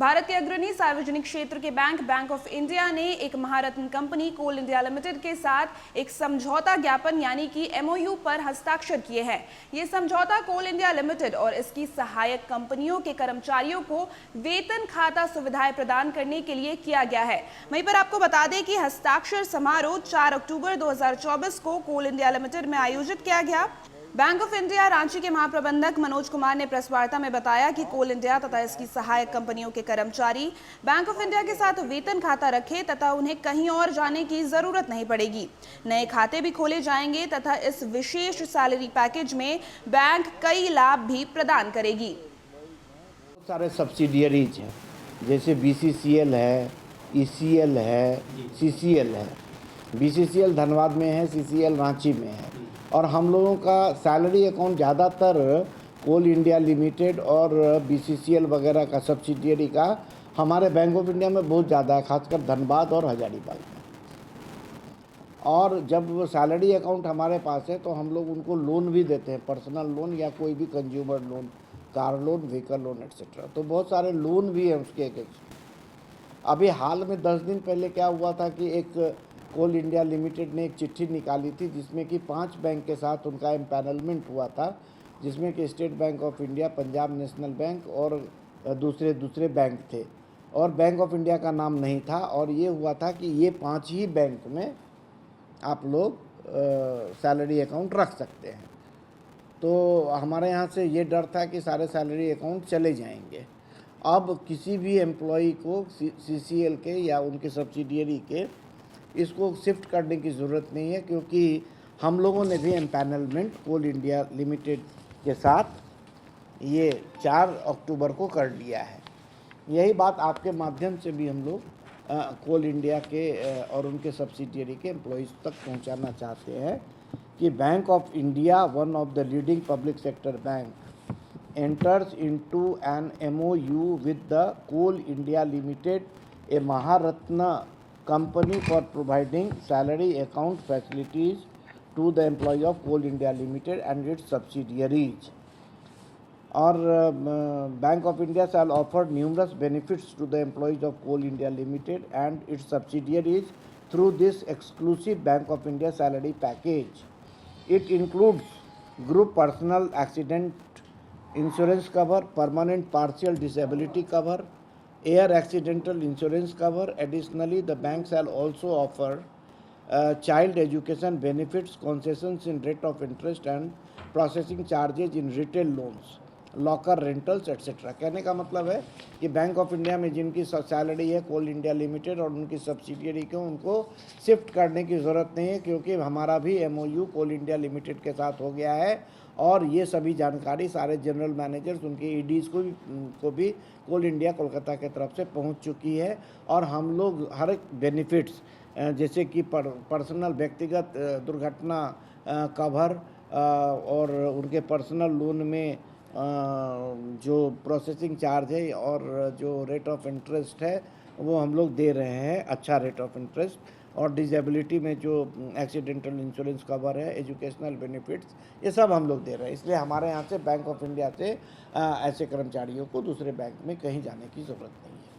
भारत के अग्रणी सार्वजनिक क्षेत्र के बैंक ऑफ इंडिया ने एक महारत्न कंपनी कोल इंडिया लिमिटेड के साथ एक समझौता ज्ञापन यानी कि एमओयू पर हस्ताक्षर किए हैं। ये समझौता कोल इंडिया लिमिटेड और इसकी सहायक कंपनियों के कर्मचारियों को वेतन खाता सुविधाएं प्रदान करने के लिए किया गया है। वहीं पर आपको बता दें कि हस्ताक्षर समारोह 4 अक्टूबर 2024 को कोल इंडिया लिमिटेड में आयोजित किया गया। बैंक ऑफ इंडिया रांची के महाप्रबंधक मनोज कुमार ने प्रेस वार्ता में बताया कि कोल इंडिया तथा इसकी सहायक कंपनियों के कर्मचारी बैंक ऑफ इंडिया के साथ वेतन खाता रखें तथा उन्हें कहीं और जाने की जरूरत नहीं पड़ेगी। नए खाते भी खोले जाएंगे तथा इस विशेष सैलरी पैकेज में बैंक कई लाभ भी प्रदान करेगी। बहुत सारे सब्सिडियरीज हैं, जैसे BCCL है, ECL है, CCL है। BCCL धनबाद में है, CCL रांची में है। और हम लोगों का सैलरी अकाउंट ज़्यादातर कोल इंडिया लिमिटेड और BCCL वगैरह का सब्सिडियरी का हमारे बैंक ऑफ इंडिया में बहुत ज़्यादा है, खासकर धनबाद और हजारीबाग में। और जब वो सैलरी अकाउंट हमारे पास है तो हम लोग उनको लोन भी देते हैं, पर्सनल लोन या कोई भी consumer loan, car loan, vehicle loan etcetera. तो बहुत सारे लोन भी हैं उसके अगेंस्ट। अभी हाल में 10 दिन पहले क्या हुआ था कि एक कोल इंडिया लिमिटेड ने एक चिट्ठी निकाली थी जिसमें कि 5 बैंक के साथ उनका एम्पैनलमेंट हुआ था, जिसमें कि state bank of India, Punjab national bank और दूसरे बैंक थे और बैंक ऑफ इंडिया का नाम नहीं था। और ये हुआ था कि ये 5 ही बैंक में आप लोग सैलरी अकाउंट रख सकते हैं। तो हमारे यहाँ से ये डर था कि सारे सैलरी अकाउंट चले जाएंगे। अब किसी भी एम्प्लॉई को CCL के या उनके सब्सिडियरी के इसको शिफ्ट करने की ज़रूरत नहीं है, क्योंकि हम लोगों ने भी एम्पैनलमेंट कोल इंडिया लिमिटेड के साथ ये 4 अक्टूबर को कर लिया है। यही बात आपके माध्यम से भी हम लोग कोल इंडिया के और उनके सब्सिडियरी के एम्प्लॉइज़ तक पहुंचाना चाहते हैं कि bank of India, one of the leading public sector bank, enters into an MOU with the Coal India Limited, a Maharatna company, for providing salary account facilities to the employee of Coal India Limited and its subsidiaries. और Bank of India shall offer numerous benefits to the employees of Coal India Limited and its subsidiaries through this exclusive Bank of India salary package. It includes group personal accident insurance cover, permanent partial disability cover, air accidental insurance cover. Additionally, the bank shall also offer child education benefits, concessions in rate of interest and processing charges in retail loans, locker rentals etcetera. कहने का मतलब है कि bank of India में जिनकी salary है कोल India limited और उनकी सब्सिडियरी को उनको शिफ्ट करने की ज़रूरत नहीं है, क्योंकि हमारा भी MOU कोल इंडिया लिमिटेड के साथ हो गया है। और ये सभी जानकारी सारे जनरल मैनेजर्स, उनके EDs को भी कोल इंडिया कोलकाता के तरफ से पहुंच चुकी है। और हम लोग हर एक बेनिफिट्स जैसे कि पर्सनल व्यक्तिगत दुर्घटना कवर और उनके पर्सनल लोन में जो प्रोसेसिंग चार्ज है और जो रेट ऑफ इंटरेस्ट है वो हम लोग दे रहे हैं, अच्छा रेट ऑफ इंटरेस्ट। और डिसेबिलिटी में जो एक्सीडेंटल इंश्योरेंस कवर है, एजुकेशनल बेनिफिट्स, ये सब हम लोग दे रहे हैं। इसलिए हमारे यहाँ से बैंक ऑफ इंडिया से ऐसे कर्मचारियों को दूसरे बैंक में कहीं जाने की ज़रूरत नहीं है।